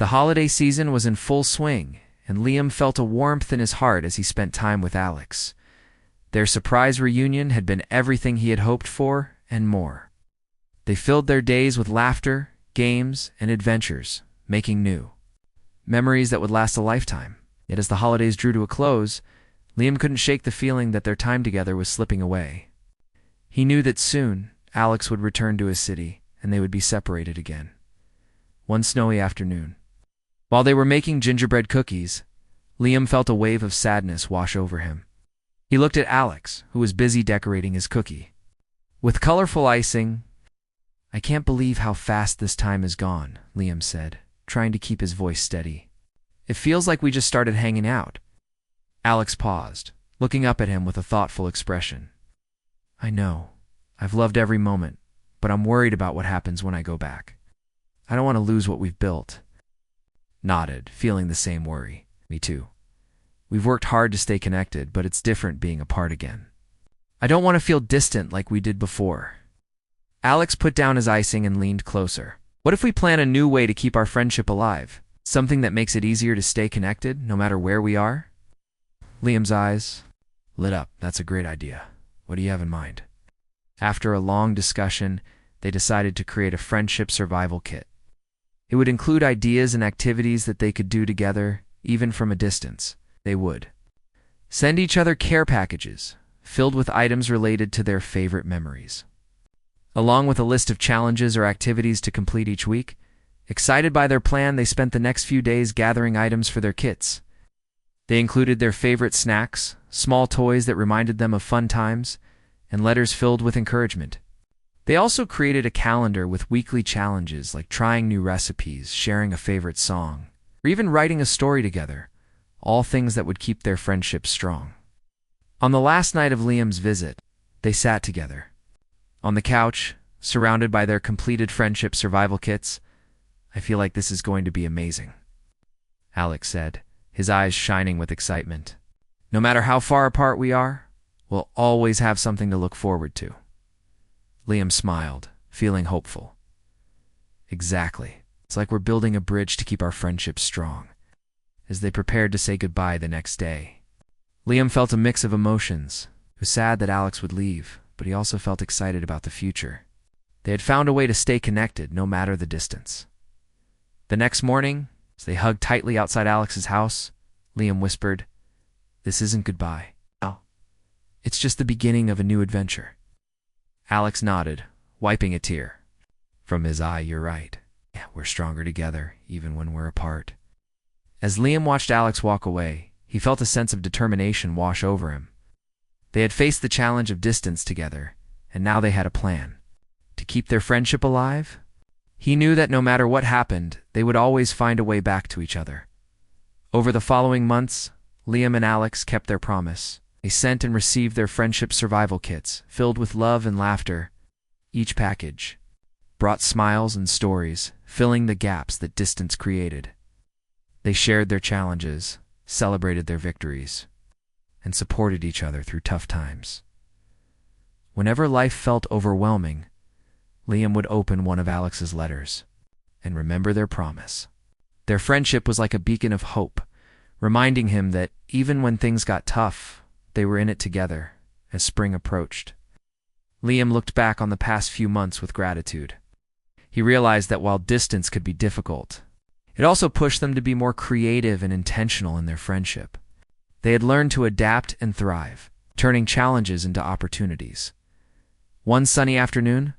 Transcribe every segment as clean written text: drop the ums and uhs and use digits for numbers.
The holiday season was in full swing, and Liam felt a warmth in his heart as he spent time with Alex. Their surprise reunion had been everything he had hoped for and more. They filled their days with laughter, games, and adventures, making new memories that would last a lifetime. Yet as the holidays drew to a close, Liam couldn't shake the feeling that their time together was slipping away. He knew that soon Alex would return to his city, and they would be separated again. One snowy afternoon, while they were making gingerbread cookies, Liam felt a wave of sadness wash over him. He looked at Alex, who was busy decorating his cookie with colorful icing. "I can't believe how fast this time is gone," Liam said, trying to keep his voice steady. "It feels like we just started hanging out." Alex paused, looking up at him with a thoughtful expression. "I know. I've loved every moment, but I'm worried about what happens when I go back. I don't want to lose what we've built." Nodded, feeling the same worry. "Me too. We've worked hard to stay connected, but it's different being apart again. I don't want to feel distant like we did before." Alex put down his icing and leaned closer. "What if we plan a new way to keep our friendship alive? Something that makes it easier to stay connected, no matter where we are?" Liam's eyes lit up. "That's a great idea. What do you have in mind?" After a long discussion, they decided to create a friendship survival kit. It would include ideas and activities that they could do together, even from a distance. They would send each other care packages, filled with items related to their favorite memories, along with a list of challenges or activities to complete each week. Excited by their plan, they spent the next few days gathering items for their kits. They included their favorite snacks, small toys that reminded them of fun times, and letters filled with encouragement. They also created a calendar with weekly challenges like trying new recipes, sharing a favorite song, or even writing a story together, all things that would keep their friendship strong. On the last night of Liam's visit, they sat together on the couch, surrounded by their completed friendship survival kits. "I feel like this is going to be amazing," Alex said, his eyes shining with excitement. "No matter how far apart we are, we'll always have something to look forward to." Liam smiled, feeling hopeful. "Exactly. It's like we're building a bridge to keep our friendship strong." As they prepared to say goodbye the next day, Liam felt a mix of emotions. He was sad that Alex would leave, but he also felt excited about the future. They had found a way to stay connected, no matter the distance. The next morning, as they hugged tightly outside Alex's house, Liam whispered, "This isn't goodbye. No. It's just the beginning of a new adventure." Alex nodded, wiping a tear from his eye. "You're right. Yeah, we're stronger together, even when we're apart." As Liam watched Alex walk away, he felt a sense of determination wash over him. They had faced the challenge of distance together, and now they had a plan to keep their friendship alive. He knew that no matter what happened, they would always find a way back to each other. Over the following months, Liam and Alex kept their promise. They sent and received their friendship survival kits, filled with love and laughter. Each package brought smiles and stories, filling the gaps that distance created. They shared their challenges, celebrated their victories, and supported each other through tough times. Whenever life felt overwhelming, Liam would open one of Alex's letters and remember their promise. Their friendship was like a beacon of hope, reminding him that even when things got tough, they were in it together as spring approached. Liam looked back on the past few months with gratitude. He realized that while distance could be difficult, it also pushed them to be more creative and intentional in their friendship. They had learned to adapt and thrive, turning challenges into opportunities. One sunny afternoon,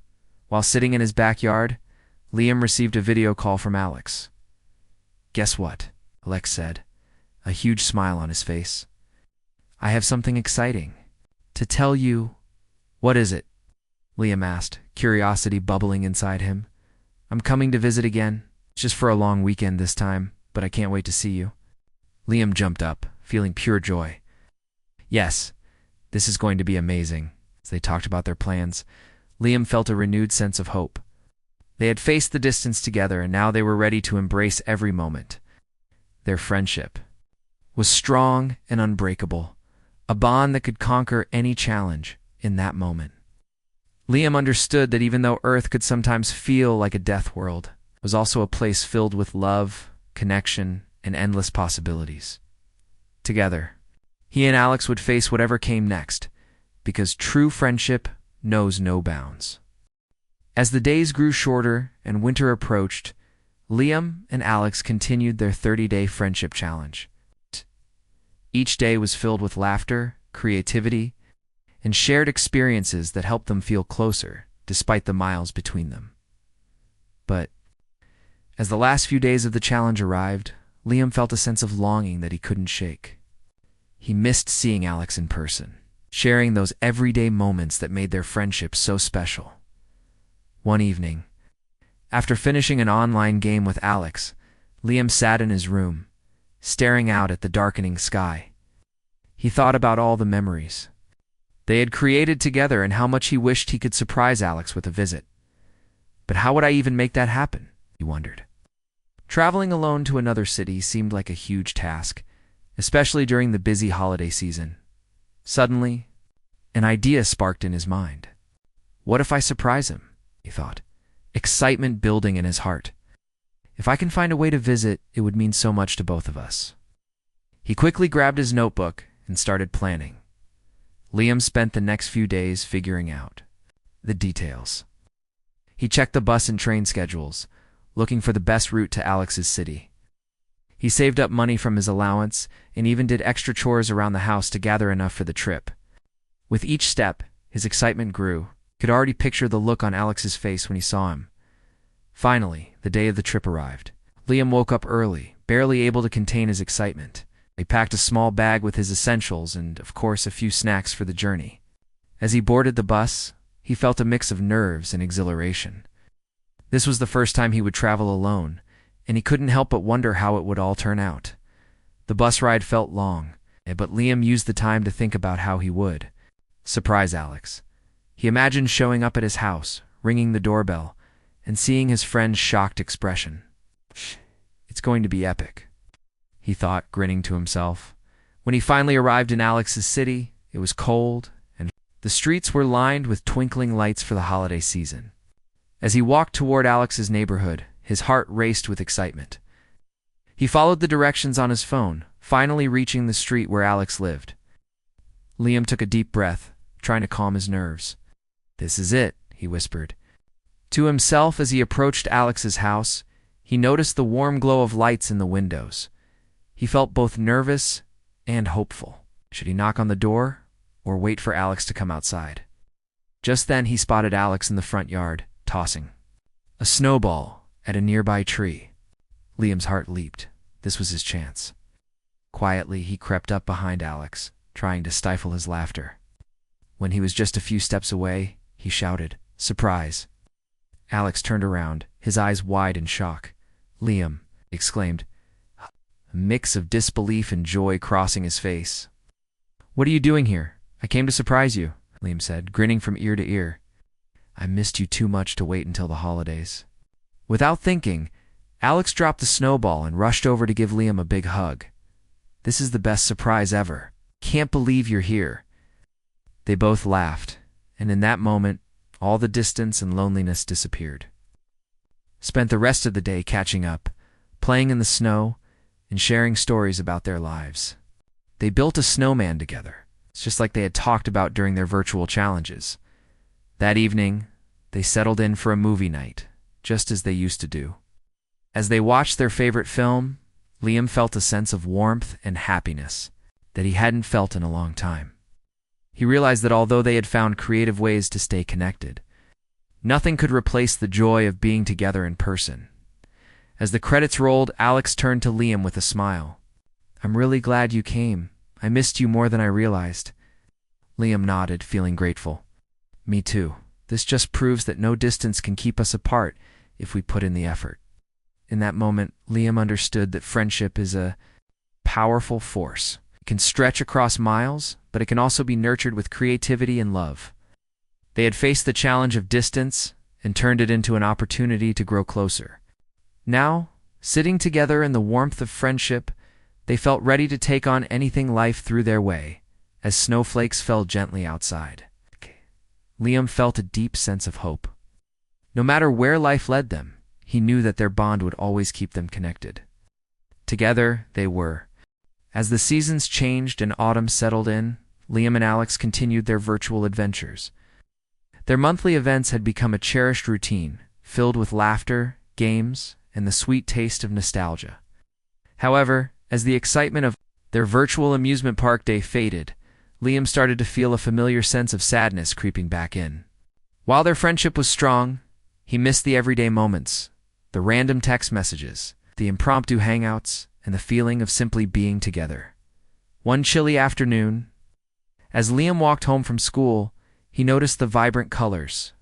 while sitting in his backyard, Liam received a video call from Alex. "Guess what?" Alex said, a huge smile on his face. "I have something exciting to tell you." "What is it?" Liam asked, curiosity bubbling inside him. "I'm coming to visit again, just for a long weekend this time, but I can't wait to see you." Liam jumped up, feeling pure joy. "Yes, this is going to be amazing." As they talked about their plans, Liam felt a renewed sense of hope. They had faced the distance together, and now they were ready to embrace every moment. Their friendship was strong and unbreakable, a bond that could conquer any challenge in that moment. Liam understood that even though Earth could sometimes feel like a death world, it was also a place filled with love, connection, and endless possibilities. Together, he and Alex would face whatever came next, because true friendship knows no bounds. As the days grew shorter and winter approached, Liam and Alex continued their 30-day friendship challenge. Each day was filled with laughter, creativity, and shared experiences that helped them feel closer, despite the miles between them. But as the last few days of the challenge arrived, Liam felt a sense of longing that he couldn't shake. He missed seeing Alex in person, sharing those everyday moments that made their friendship so special. One evening, after finishing an online game with Alex, Liam sat in his room, staring out at the darkening sky. He thought about all the memories they had created together and how much he wished he could surprise Alex with a visit. But how would I even make that happen? He wondered. Traveling alone to another city seemed like a huge task, especially during the busy holiday season. Suddenly, an idea sparked in his mind. What if I surprise him? He thought, excitement building in his heart. If I can find a way to visit, it would mean so much to both of us. He quickly grabbed his notebook and started planning. Liam spent the next few days figuring out the details. He checked the bus and train schedules, looking for the best route to Alex's city. He saved up money from his allowance and even did extra chores around the house to gather enough for the trip. With each step, his excitement grew. He could already picture the look on Alex's face when he saw him. Finally, the day of the trip arrived. Liam woke up early, barely able to contain his excitement. He packed a small bag with his essentials and, of course, a few snacks for the journey. As he boarded the bus, he felt a mix of nerves and exhilaration. This was the first time he would travel alone, and he couldn't help but wonder how it would all turn out. The bus ride felt long, but Liam used the time to think about how he would surprise Alex. He imagined showing up at his house, ringing the doorbell, and seeing his friend's shocked expression. It's going to be epic, he thought, grinning to himself. When he finally arrived in Alex's city, it was cold, and the streets were lined with twinkling lights for the holiday season. As he walked toward Alex's neighborhood, his heart raced with excitement. He followed the directions on his phone, finally reaching the street where Alex lived. Liam took a deep breath, trying to calm his nerves. "This is it," he whispered. To himself as he approached Alex's house, he noticed the warm glow of lights in the windows. He felt both nervous and hopeful. Should he knock on the door or wait for Alex to come outside? Just then he spotted Alex in the front yard, tossing a snowball at a nearby tree. Liam's heart leaped. This was his chance. Quietly, he crept up behind Alex, trying to stifle his laughter. When he was just a few steps away, he shouted, "Surprise!" Alex turned around, his eyes wide in shock. "Liam," he exclaimed, a mix of disbelief and joy crossing his face. "What are you doing here? I came to surprise you," Liam said, grinning from ear to ear. "I missed you too much to wait until the holidays." Without thinking, Alex dropped the snowball and rushed over to give Liam a big hug. "This is the best surprise ever. Can't believe you're here." They both laughed, and in that moment, all the distance and loneliness disappeared. Spent the rest of the day catching up, playing in the snow, and sharing stories about their lives. They built a snowman together, just like they had talked about during their virtual challenges. That evening, they settled in for a movie night, just as they used to do. As they watched their favorite film, Liam felt a sense of warmth and happiness that he hadn't felt in a long time. He realized that although they had found creative ways to stay connected, nothing could replace the joy of being together in person. As the credits rolled, Alex turned to Liam with a smile. "I'm really glad you came. I missed you more than I realized." Liam nodded, feeling grateful. "Me too. This just proves that no distance can keep us apart if we put in the effort." In that moment, Liam understood that friendship is a powerful force. It can stretch across miles, but it can also be nurtured with creativity and love. They had faced the challenge of distance and turned it into an opportunity to grow closer. Now, sitting together in the warmth of friendship, they felt ready to take on anything life threw their way, as snowflakes fell gently outside. Liam felt a deep sense of hope. No matter where life led them, he knew that their bond would always keep them connected. Together, they were. As the seasons changed and autumn settled in, Liam and Alex continued their virtual adventures. Their monthly events had become a cherished routine, filled with laughter, games, and the sweet taste of nostalgia. However, as the excitement of their virtual amusement park day faded, Liam started to feel a familiar sense of sadness creeping back in. While their friendship was strong, he missed the everyday moments, the random text messages, the impromptu hangouts, and the feeling of simply being together. One chilly afternoon, as Liam walked home from school, he noticed the vibrant colors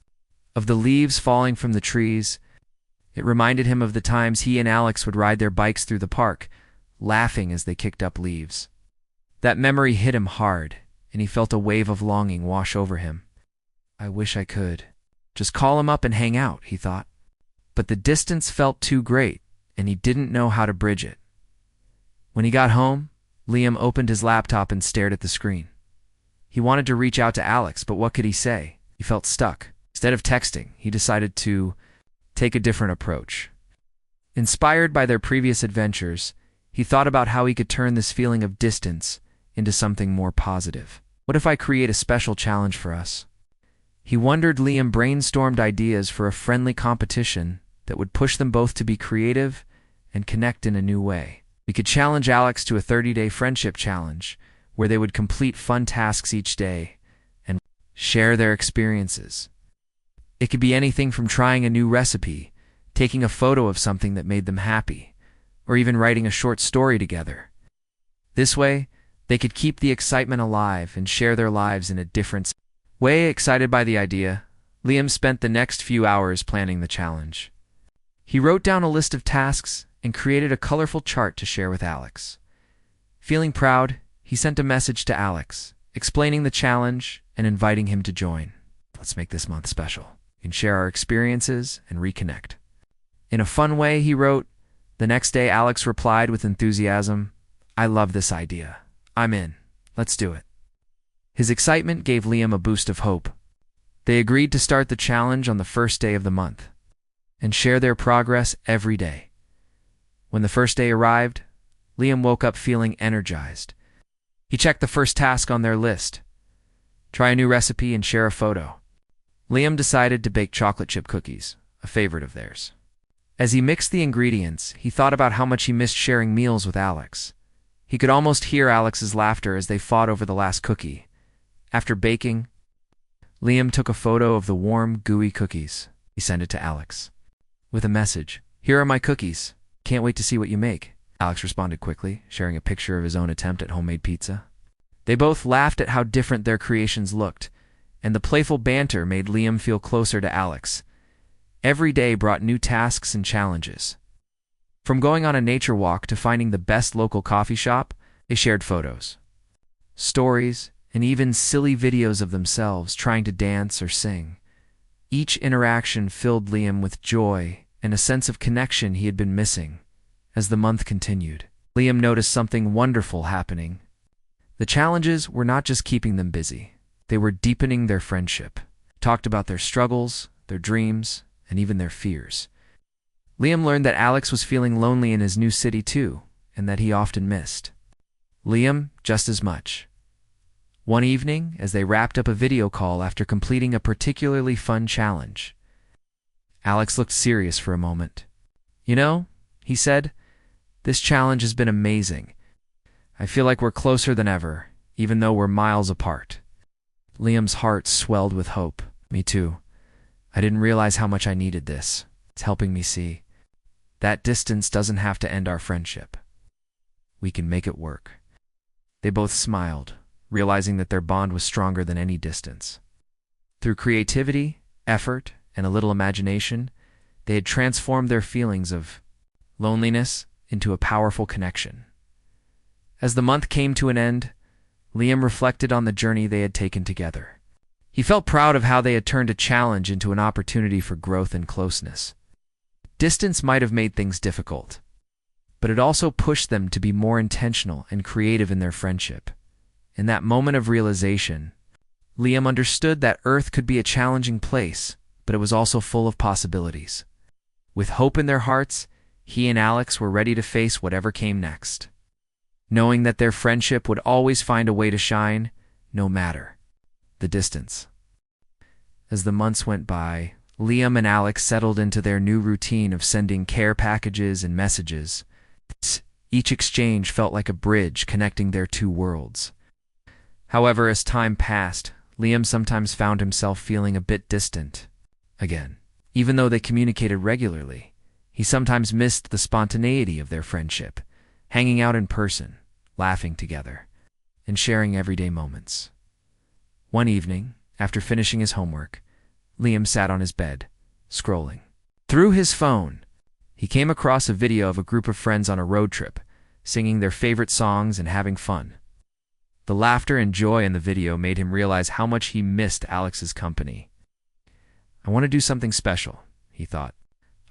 of the leaves falling from the trees. It reminded him of the times he and Alex would ride their bikes through the park, laughing as they kicked up leaves. That memory hit him hard, and he felt a wave of longing wash over him. I wish I could just call him up and hang out, he thought. But the distance felt too great, and he didn't know how to bridge it. When he got home, Liam opened his laptop and stared at the screen. He wanted to reach out to Alex, but what could he say? He felt stuck. Instead of texting, he decided to take a different approach. Inspired by their previous adventures, he thought about how he could turn this feeling of distance into something more positive. What if I create a special challenge for us? He wondered. Liam brainstormed ideas for a friendly competition that would push them both to be creative and connect in a new way. We could challenge Alex to a 30-day friendship challenge, where they would complete fun tasks each day and share their experiences. It could be anything from trying a new recipe, taking a photo of something that made them happy, or even writing a short story together. This way, they could keep the excitement alive and share their lives in a different way. Excited by the idea, Liam spent the next few hours planning the challenge. He wrote down a list of tasks and created a colorful chart to share with Alex. Feeling proud, he sent a message to Alex, explaining the challenge and inviting him to join. Let's make this month special. We can share our experiences and reconnect. In a fun way, he wrote. The next day, Alex replied with enthusiasm, I love this idea. I'm in. Let's do it. His excitement gave Liam a boost of hope. They agreed to start the challenge on the first day of the month and share their progress every day. When the first day arrived, Liam woke up feeling energized. He checked the first task on their list. Try a new recipe and share a photo. Liam decided to bake chocolate chip cookies, a favorite of theirs. As he mixed the ingredients, he thought about how much he missed sharing meals with Alex. He could almost hear Alex's laughter as they fought over the last cookie. After baking, Liam took a photo of the warm, gooey cookies. He sent it to Alex with a message. Here are my cookies. Can't wait to see what you make. Alex responded quickly, sharing a picture of his own attempt at homemade pizza. They both laughed at how different their creations looked, and the playful banter made Liam feel closer to Alex. Every day brought new tasks and challenges. From going on a nature walk to finding the best local coffee shop, they shared photos, stories, and even silly videos of themselves trying to dance or sing. Each interaction filled Liam with joy and a sense of connection he had been missing. As the month continued, Liam noticed something wonderful happening. The challenges were not just keeping them busy. They were deepening their friendship, talked about their struggles, their dreams, and even their fears. Liam learned that Alex was feeling lonely in his new city too, and that he often missed Liam just as much. One evening, as they wrapped up a video call after completing a particularly fun challenge, Alex looked serious for a moment. You know, he said, this challenge has been amazing. I feel like we're closer than ever, even though we're miles apart. Liam's heart swelled with hope. Me too. I didn't realize how much I needed this. It's helping me see that distance doesn't have to end our friendship. We can make it work. They both smiled, realizing that their bond was stronger than any distance. Through creativity, effort, and a little imagination, they had transformed their feelings of loneliness into a powerful connection. As the month came to an end, Liam reflected on the journey they had taken together. He felt proud of how they had turned a challenge into an opportunity for growth and closeness. Distance might have made things difficult, but it also pushed them to be more intentional and creative in their friendship. In that moment of realization, Liam understood that Earth could be a challenging place, but it was also full of possibilities. With hope in their hearts, he and Alex were ready to face whatever came next, knowing that their friendship would always find a way to shine, no matter the distance. As the months went by, Liam and Alex settled into their new routine of sending care packages and messages. Each exchange felt like a bridge connecting their two worlds. However, as time passed, Liam sometimes found himself feeling a bit distant again. Even though they communicated regularly, he sometimes missed the spontaneity of their friendship, hanging out in person, laughing together, and sharing everyday moments. One evening, after finishing his homework, Liam sat on his bed, scrolling. Through his phone, he came across a video of a group of friends on a road trip, singing their favorite songs and having fun. The laughter and joy in the video made him realize how much he missed Alex's company. I want to do something special, he thought.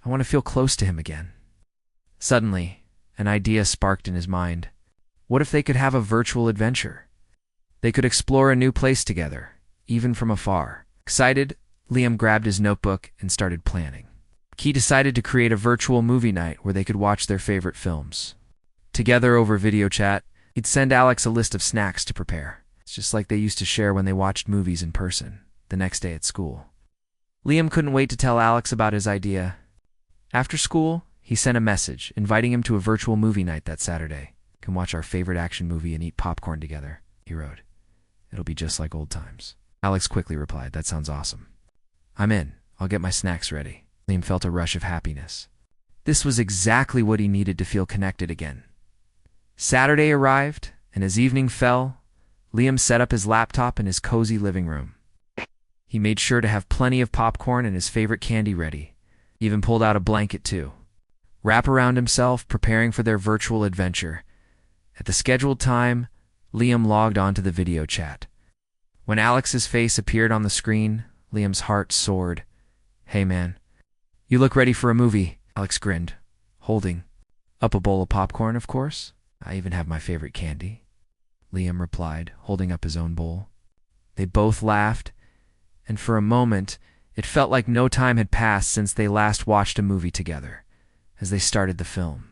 I want to feel close to him again. Suddenly, an idea sparked in his mind. What if they could have a virtual adventure? They could explore a new place together, even from afar. Excited, Liam grabbed his notebook and started planning. He decided to create a virtual movie night where they could watch their favorite films. Together over video chat, he'd send Alex a list of snacks to prepare. It's just like they used to share when they watched movies in person, the next day at school. Liam couldn't wait to tell Alex about his idea. After school, he sent a message inviting him to a virtual movie night that Saturday. We can watch our favorite action movie and eat popcorn together, he wrote. It'll be just like old times. Alex quickly replied, that sounds awesome. I'm in. I'll get my snacks ready. Liam felt a rush of happiness. This was exactly what he needed to feel connected again. Saturday arrived, and as evening fell, Liam set up his laptop in his cozy living room. He made sure to have plenty of popcorn and his favorite candy ready. He even pulled out a blanket too. Wrap around himself, preparing for their virtual adventure. At the scheduled time, Liam logged onto the video chat. When Alex's face appeared on the screen, Liam's heart soared. Hey man, you look ready for a movie, Alex grinned, holding up a bowl of popcorn, of course. I even have my favorite candy, Liam replied, holding up his own bowl. They both laughed, and for a moment, it felt like no time had passed since they last watched a movie together, as they started the film.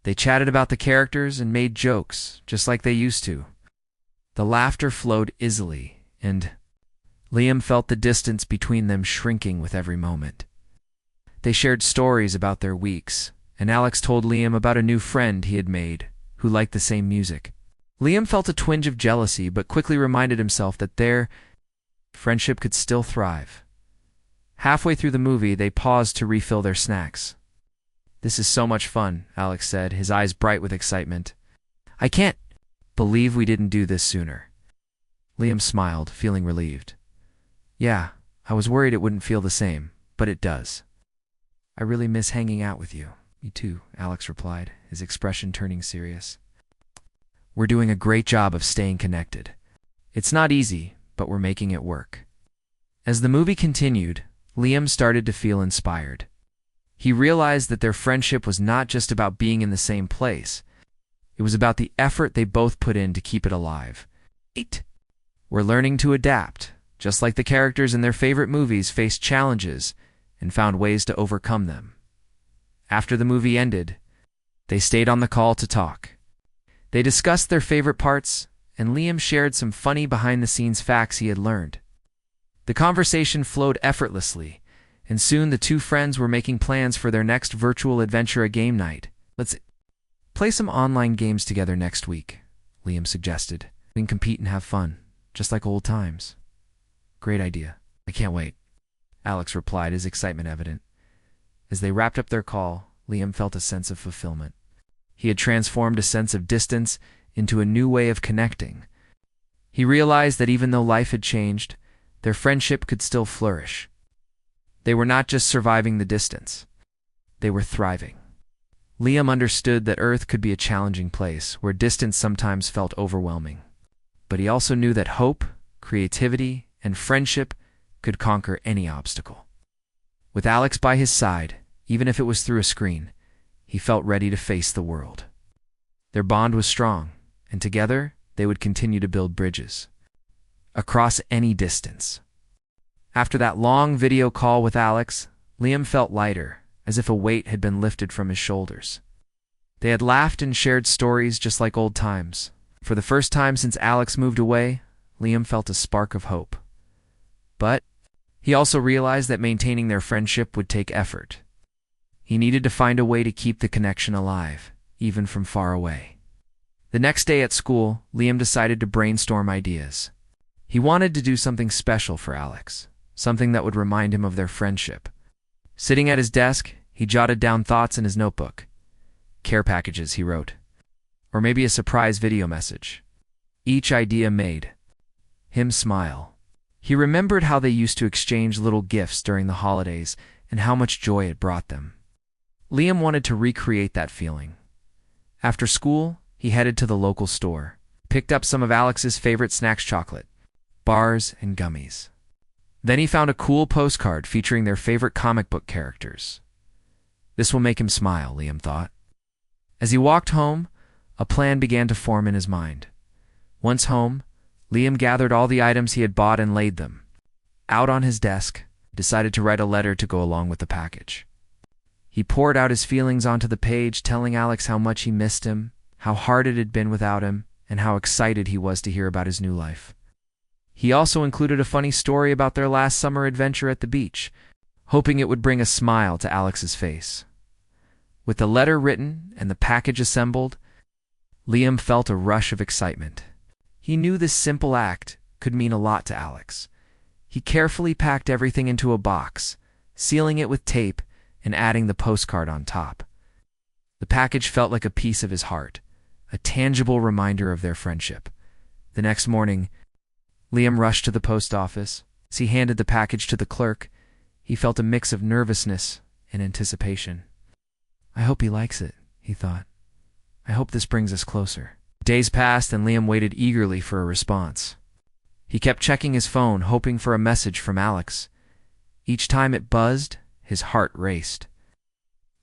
They chatted about the characters and made jokes, just like they used to. The laughter flowed easily, and Liam felt the distance between them shrinking with every moment. They shared stories about their weeks, and Alex told Liam about a new friend he had made, who liked the same music. Liam felt a twinge of jealousy, but quickly reminded himself that their friendship could still thrive. Halfway through the movie, they paused to refill their snacks. This is so much fun, Alex said, his eyes bright with excitement. I can't believe we didn't do this sooner. Liam smiled, feeling relieved. Yeah, I was worried it wouldn't feel the same, but it does. I really miss hanging out with you. Me too, Alex replied, his expression turning serious. We're doing a great job of staying connected. It's not easy, but we're making it work. As the movie continued, Liam started to feel inspired. He realized that their friendship was not just about being in the same place. It was about the effort they both put in to keep it alive. We're learning to adapt, just like the characters in their favorite movies faced challenges and found ways to overcome them. After the movie ended, they stayed on the call to talk. They discussed their favorite parts, and Liam shared some funny behind-the-scenes facts he had learned. The conversation flowed effortlessly, and soon the two friends were making plans for their next virtual adventure, a game night. Let's play some online games together next week, Liam suggested. We can compete and have fun, just like old times. Great idea. I can't wait, Alex replied, his excitement evident. As they wrapped up their call, Liam felt a sense of fulfillment. He had transformed a sense of distance into a new way of connecting. He realized that even though life had changed, their friendship could still flourish. They were not just surviving the distance. They were thriving. Liam understood that Earth could be a challenging place where distance sometimes felt overwhelming. But he also knew that hope, creativity, and friendship could conquer any obstacle. With Alex by his side, even if it was through a screen, he felt ready to face the world. Their bond was strong, and together they would continue to build bridges across any distance. After that long video call with Alex, Liam felt lighter, as if a weight had been lifted from his shoulders. They had laughed and shared stories just like old times. For the first time since Alex moved away, Liam felt a spark of hope. But he also realized that maintaining their friendship would take effort. He needed to find a way to keep the connection alive, even from far away. The next day at school, Liam decided to brainstorm ideas. He wanted to do something special for Alex, something that would remind him of their friendship. Sitting at his desk, he jotted down thoughts in his notebook. Care packages, he wrote. Or maybe a surprise video message. Each idea made him smile. He remembered how they used to exchange little gifts during the holidays and how much joy it brought them. Liam wanted to recreate that feeling. After school, he headed to the local store, picked up some of Alex's favorite snacks, chocolate, bars, and gummies. Then he found a cool postcard featuring their favorite comic book characters. This will make him smile, Liam thought. As he walked home, a plan began to form in his mind. Once home, Liam gathered all the items he had bought and laid them out on his desk, decided to write a letter to go along with the package. He poured out his feelings onto the page, telling Alex how much he missed him, how hard it had been without him, and how excited he was to hear about his new life. He also included a funny story about their last summer adventure at the beach, hoping it would bring a smile to Alex's face. With the letter written and the package assembled, Liam felt a rush of excitement. He knew this simple act could mean a lot to Alex. He carefully packed everything into a box, sealing it with tape and adding the postcard on top. The package felt like a piece of his heart, a tangible reminder of their friendship. The next morning, Liam rushed to the post office. As he handed the package to the clerk, he felt a mix of nervousness and anticipation. I hope he likes it, he thought. I hope this brings us closer. Days passed and Liam waited eagerly for a response. He kept checking his phone, hoping for a message from Alex. Each time it buzzed, his heart raced.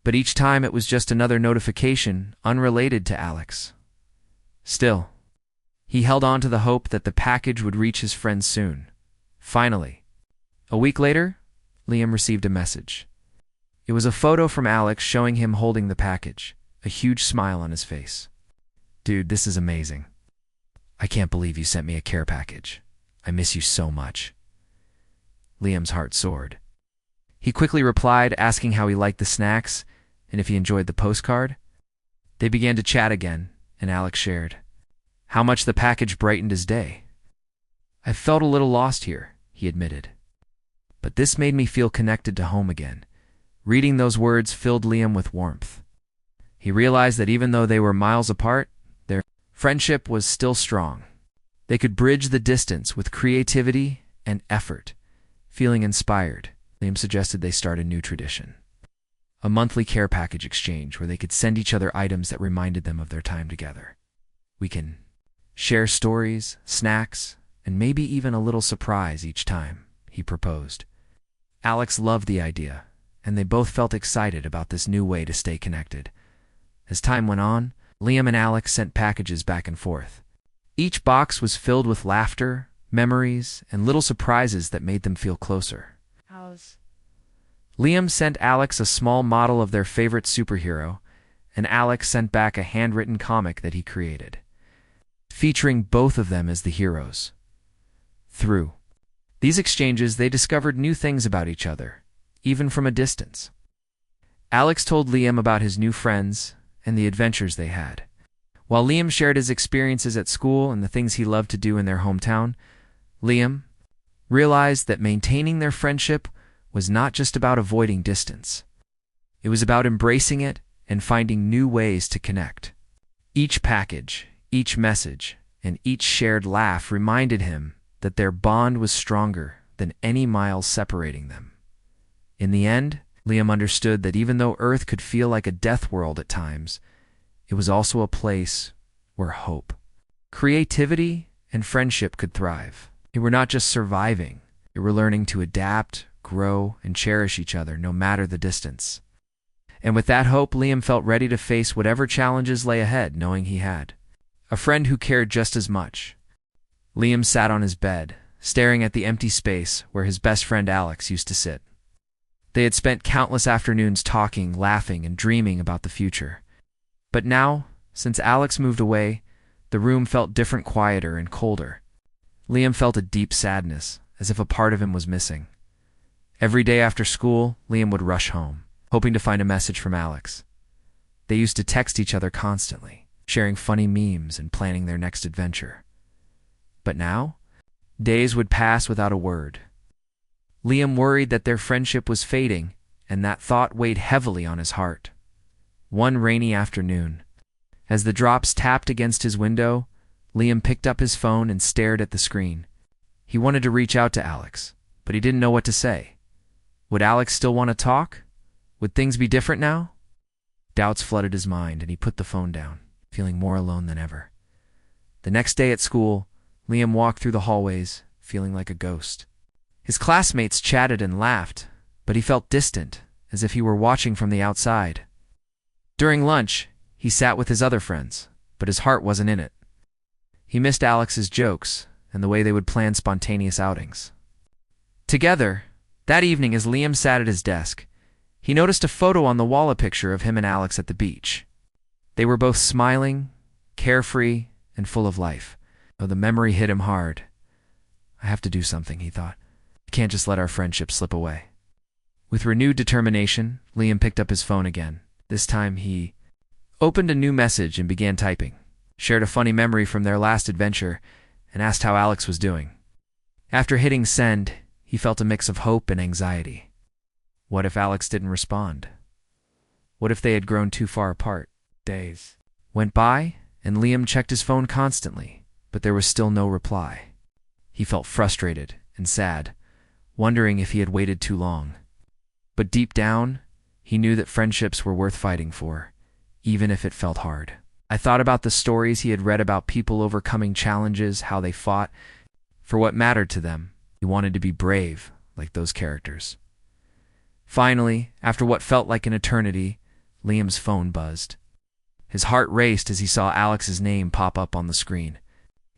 But each time it was just another notification unrelated to Alex. Still, he held on to the hope that the package would reach his friends soon. Finally, a week later, Liam received a message. It was a photo from Alex showing him holding the package, a huge smile on his face. Dude, this is amazing. I can't believe you sent me a care package. I miss you so much. Liam's heart soared. He quickly replied, asking how he liked the snacks and if he enjoyed the postcard. They began to chat again, and Alex shared how much the package brightened his day. I felt a little lost here, he admitted. But this made me feel connected to home again. Reading those words filled Liam with warmth. He realized that even though they were miles apart, their friendship was still strong. They could bridge the distance with creativity and effort. Feeling inspired, Liam suggested they start a new tradition. A monthly care package exchange where they could send each other items that reminded them of their time together. We can share stories, snacks, and maybe even a little surprise each time, he proposed. Alex loved the idea, and they both felt excited about this new way to stay connected. As time went on, Liam and Alex sent packages back and forth. Each box was filled with laughter, memories, and little surprises that made them feel closer. Liam sent Alex a small model of their favorite superhero, and Alex sent back a handwritten comic that he created, featuring both of them as the heroes. Through these exchanges, they discovered new things about each other, even from a distance. Alex told Liam about his new friends and the adventures they had. While Liam shared his experiences at school and the things he loved to do in their hometown, Liam realized that maintaining their friendship was not just about avoiding distance. It was about embracing it and finding new ways to connect. Each package, each message, and each shared laugh reminded him that their bond was stronger than any miles separating them. In the end, Liam understood that even though Earth could feel like a death world at times, it was also a place where hope, creativity, and friendship could thrive. They were not just surviving, they were learning to adapt, grow, and cherish each other no matter the distance. And with that hope, Liam felt ready to face whatever challenges lay ahead, knowing he had a friend who cared just as much. Liam sat on his bed, staring at the empty space where his best friend Alex used to sit. They had spent countless afternoons talking, laughing, and dreaming about the future. But now, since Alex moved away, the room felt different, quieter, and colder. Liam felt a deep sadness, as if a part of him was missing. Every day after school, Liam would rush home, hoping to find a message from Alex. They used to text each other constantly, sharing funny memes and planning their next adventure. But now, days would pass without a word. Liam worried that their friendship was fading, and that thought weighed heavily on his heart. One rainy afternoon, as the drops tapped against his window, Liam picked up his phone and stared at the screen. He wanted to reach out to Alex, but he didn't know what to say. Would Alex still want to talk? Would things be different now? Doubts flooded his mind, and he put the phone down, feeling more alone than ever. The next day at school, Liam walked through the hallways, feeling like a ghost. His classmates chatted and laughed, but he felt distant, as if he were watching from the outside. During lunch, he sat with his other friends, but his heart wasn't in it. He missed Alex's jokes and the way they would plan spontaneous outings. Together, that evening as Liam sat at his desk, he noticed a photo on the wall, a picture of him and Alex at the beach. They were both smiling, carefree, and full of life. Oh, the memory hit him hard. I have to do something, he thought. I can't just let our friendship slip away. With renewed determination, Liam picked up his phone again. This time he opened a new message and began typing, shared a funny memory from their last adventure, and asked how Alex was doing. After hitting send, he felt a mix of hope and anxiety. What if Alex didn't respond? What if they had grown too far apart? Days went by, and Liam checked his phone constantly, but there was still no reply. He felt frustrated and sad, wondering if he had waited too long. But deep down, he knew that friendships were worth fighting for, even if it felt hard. I thought about the stories he had read about people overcoming challenges, how they fought for what mattered to them. He wanted to be brave, like those characters. Finally, after what felt like an eternity, Liam's phone buzzed. His heart raced as he saw Alex's name pop up on the screen.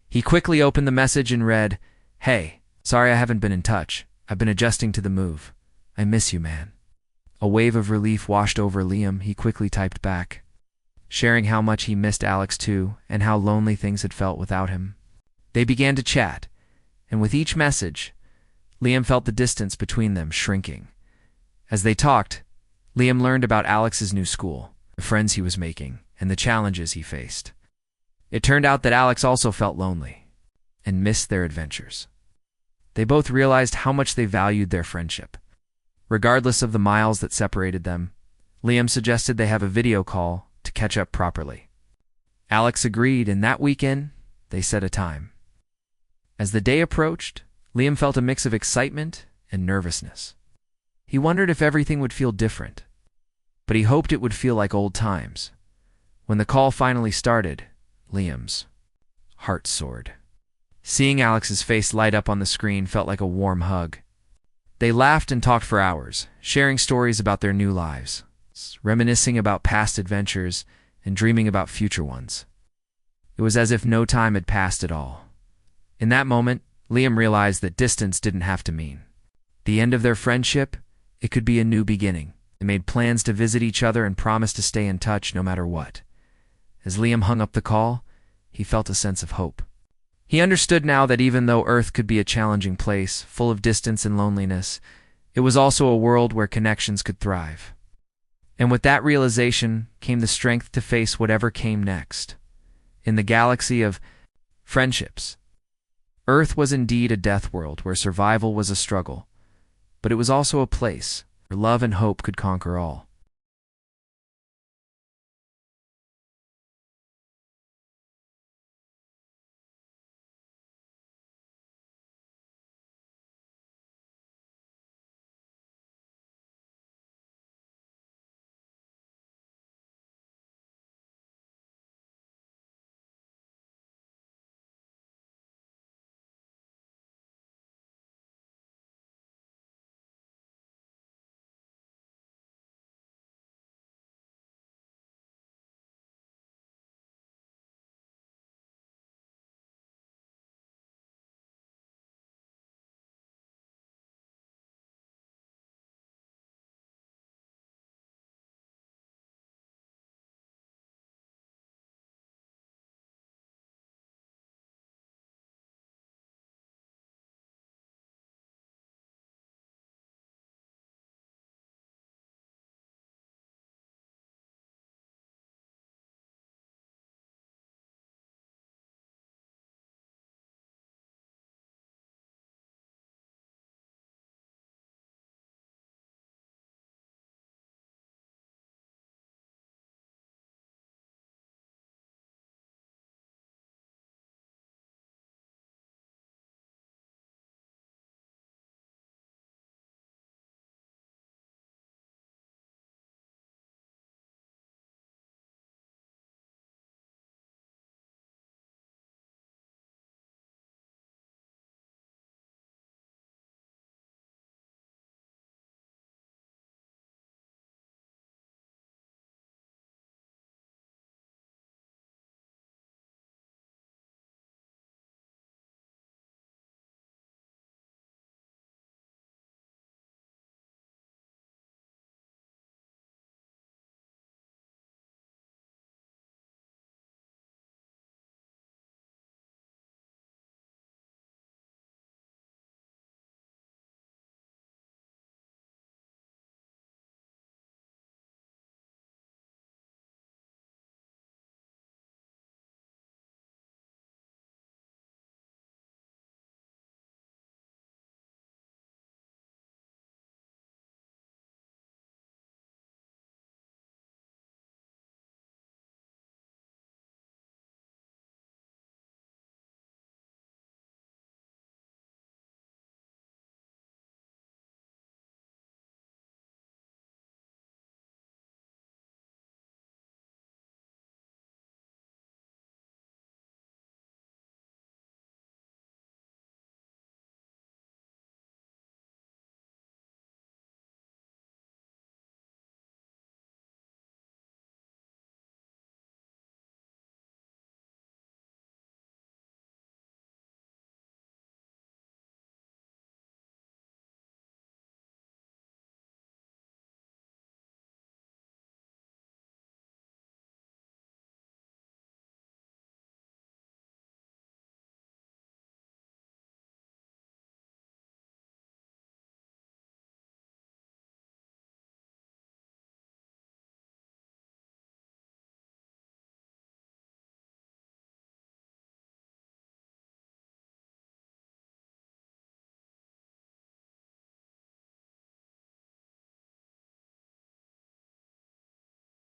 He quickly opened the message and read, "Hey, sorry I haven't been in touch. I've been adjusting to the move. I miss you, man." A wave of relief washed over Liam. He quickly typed back, sharing how much he missed Alex too, and how lonely things had felt without him. They began to chat, and with each message, Liam felt the distance between them shrinking. As they talked, Liam learned about Alex's new school, the friends he was making, and the challenges he faced. It turned out that Alex also felt lonely and missed their adventures. They both realized how much they valued their friendship. Regardless of the miles that separated them, Liam suggested they have a video call to catch up properly. Alex agreed, and that weekend, they set a time. As the day approached, Liam felt a mix of excitement and nervousness. He wondered if everything would feel different, but he hoped it would feel like old times. When the call finally started, Liam's heart soared. Seeing Alex's face light up on the screen felt like a warm hug. They laughed and talked for hours, sharing stories about their new lives, reminiscing about past adventures, and dreaming about future ones. It was as if no time had passed at all. In that moment, Liam realized that distance didn't have to mean the end of their friendship. It could be a new beginning. They made plans to visit each other and promised to stay in touch no matter what. As Liam hung up the call, he felt a sense of hope. He understood now that even though Earth could be a challenging place, full of distance and loneliness, it was also a world where connections could thrive. And with that realization came the strength to face whatever came next. In the galaxy of friendships, Earth was indeed a death world where survival was a struggle, but it was also a place where love and hope could conquer all.